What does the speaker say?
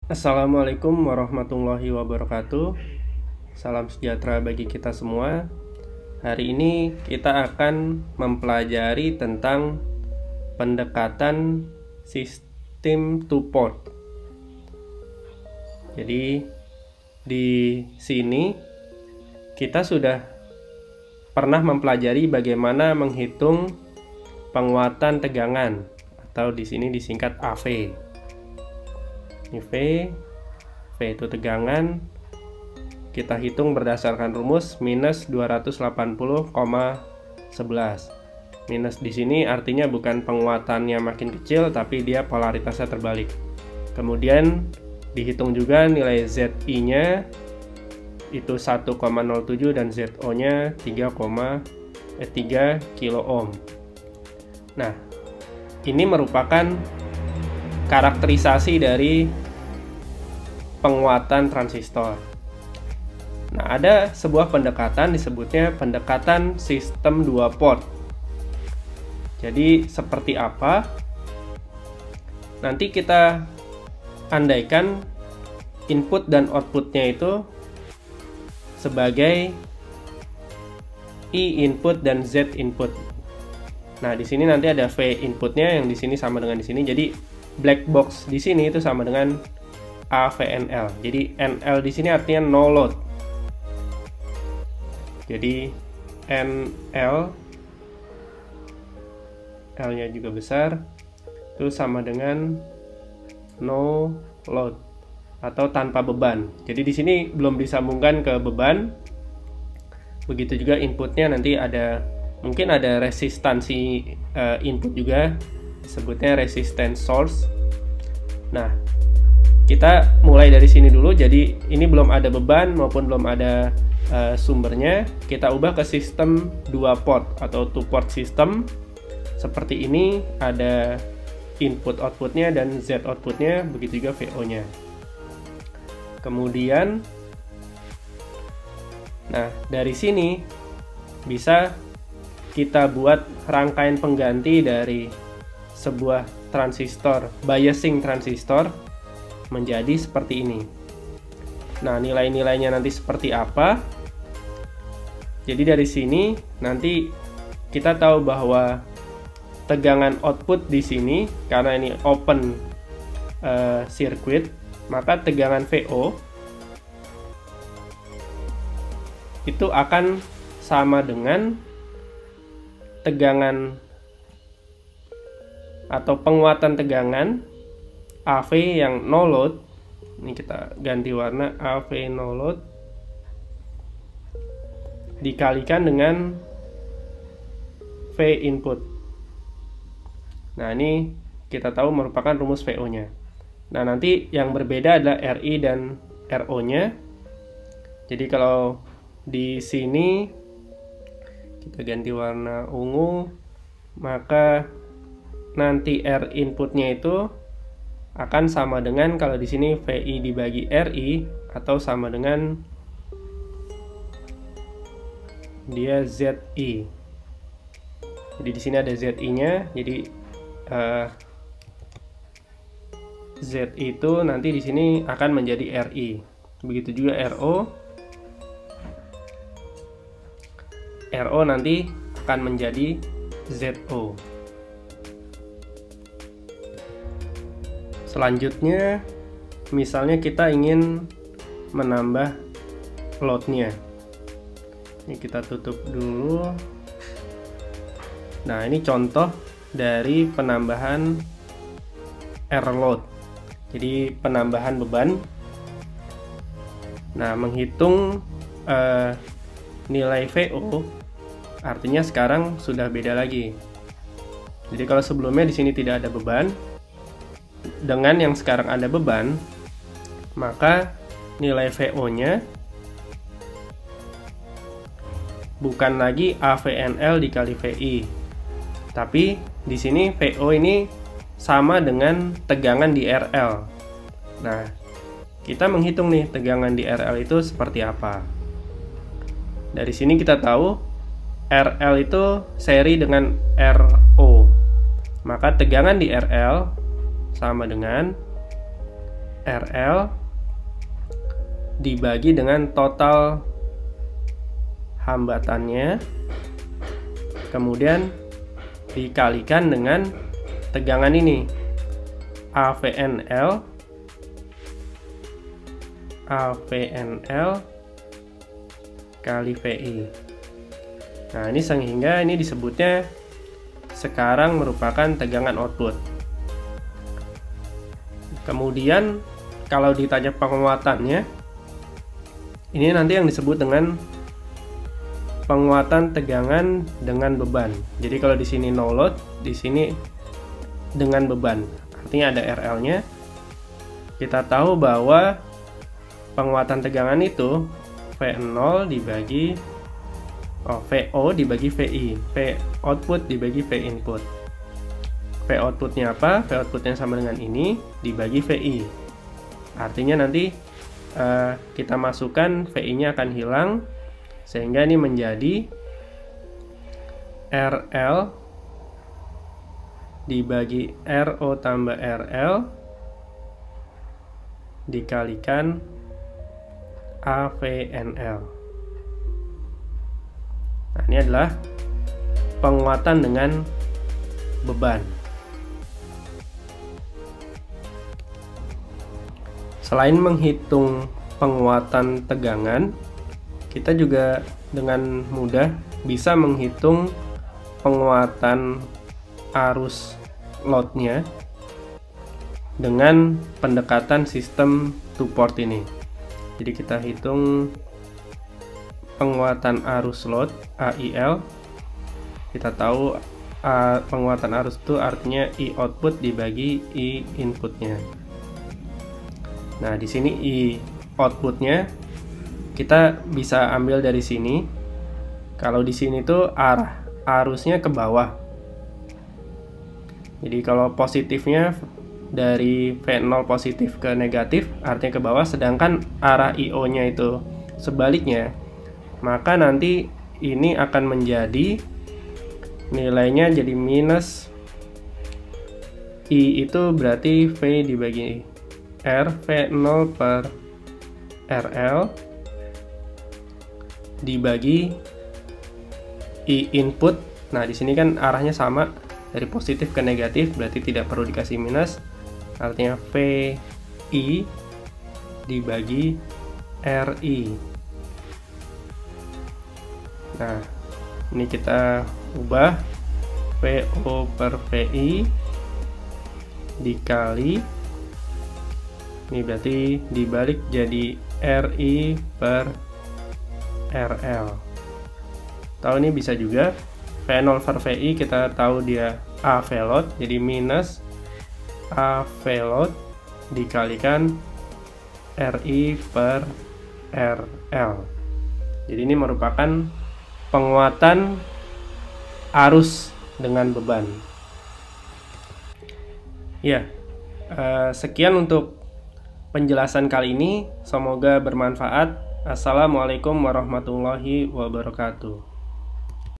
Assalamualaikum warahmatullahi wabarakatuh. Salam sejahtera bagi kita semua. Hari ini kita akan mempelajari tentang pendekatan sistem two-port. Jadi di sini kita sudah pernah mempelajari bagaimana menghitung penguatan tegangan atau di sini disingkat AV. Ini V itu tegangan, kita hitung berdasarkan rumus minus 280,11. Minus di sini artinya bukan penguatannya makin kecil, tapi dia polaritasnya terbalik. Kemudian dihitung juga nilai ZI-nya itu 1,07 dan ZO-nya 3 kilo ohm. Nah, ini merupakan karakterisasi dari penguatan transistor. Nah, ada sebuah pendekatan disebutnya pendekatan sistem 2 port. Jadi, seperti apa? Nanti kita andaikan input dan outputnya itu sebagai I input dan Z input. Nah, di sini nanti ada V inputnya yang di sini sama dengan di sini. Jadi black box di sini itu sama dengan AVNL. Jadi NL di sini artinya no load. Jadi NL, L-nya juga besar, itu sama dengan no load atau tanpa beban. Jadi di sini belum disambungkan ke beban. Begitu juga inputnya nanti mungkin ada resistansi input juga, disebutnya resistance source. Nah, kita mulai dari sini dulu. Jadi ini belum ada beban maupun belum ada sumbernya. Kita ubah ke sistem 2 port atau 2 port system. Seperti ini, ada input outputnya dan Z outputnya, begitu juga VO-nya. Kemudian, nah dari sini bisa kita buat rangkaian pengganti dari sebuah transistor, biasing transistor, menjadi seperti ini. Nah, nilai-nilainya nanti seperti apa? Jadi dari sini nanti kita tahu bahwa tegangan output di sini, karena ini open circuit, maka tegangan VO itu akan sama dengan tegangan atau penguatan tegangan AV yang no load. Ini kita ganti warna, AV no load dikalikan dengan V input. Nah, ini kita tahu merupakan rumus VO-nya. Nah, nanti yang berbeda adalah RI dan RO-nya. Jadi kalau di sini kita ganti warna ungu, maka nanti R inputnya itu akan sama dengan, kalau di sini VI dibagi RI, atau sama dengan dia ZI. Jadi di sini ada ZI-nya. Jadi Z itu nanti di sini akan menjadi RI. Begitu juga RO. RO nanti akan menjadi ZO. Selanjutnya, misalnya kita ingin menambah load-nya. Ini kita tutup dulu. Nah, ini contoh dari penambahan R load. Jadi penambahan beban. Nah, menghitung nilai VO artinya sekarang sudah beda lagi. Jadi kalau sebelumnya di sini tidak ada beban, dengan yang sekarang ada beban, maka nilai VO-nya bukan lagi AVNL dikali VI, tapi di sini VO ini sama dengan tegangan di RL. Nah, kita menghitung nih tegangan di RL itu seperti apa. Dari sini kita tahu RL itu seri dengan RO. Maka tegangan di RL sama dengan RL dibagi dengan total hambatannya, kemudian dikalikan dengan tegangan ini, AVNL kali VI. Nah, ini sehingga ini disebutnya sekarang merupakan tegangan output. Kemudian kalau ditanya penguatannya, ini nanti yang disebut dengan penguatan tegangan dengan beban. Jadi kalau di sini no load, di sini dengan beban. Artinya ada RL-nya. Kita tahu bahwa penguatan tegangan itu V0 dibagi VO dibagi VI, V output dibagi V input. V outputnya apa? V outputnya sama dengan ini dibagi VI. Artinya nanti kita masukkan VI-nya akan hilang, sehingga ini menjadi RL dibagi RO tambah RL dikalikan AVNL. Nah, ini adalah penguatan dengan beban. Selain menghitung penguatan tegangan, kita juga dengan mudah bisa menghitung penguatan arus loadnya dengan pendekatan sistem two-port ini. Jadi kita hitung penguatan arus load AIL. Kita tahu penguatan arus itu artinya I output dibagi I inputnya. Nah, di sini I outputnya kita bisa ambil dari sini. Kalau di sini tuh arah arusnya ke bawah. Jadi kalau positifnya dari V0 positif ke negatif artinya ke bawah, sedangkan arah IO-nya itu sebaliknya, maka nanti ini akan menjadi nilainya jadi minus I, itu berarti V dibagi R, V0 per RL dibagi I input. Nah, di sini kan arahnya sama dari positif ke negatif, berarti tidak perlu dikasih minus. Artinya VI dibagi RI. Nah, ini kita ubah VO per VI dikali, ini berarti dibalik jadi RI per RL. Tahu ini bisa juga V0 per VI, kita tahu dia AV load, jadi minus AV load dikalikan RI per RL. Jadi ini merupakan penguatan arus dengan beban. Ya, sekian untuk penjelasan kali ini. Semoga bermanfaat. Assalamualaikum warahmatullahi wabarakatuh.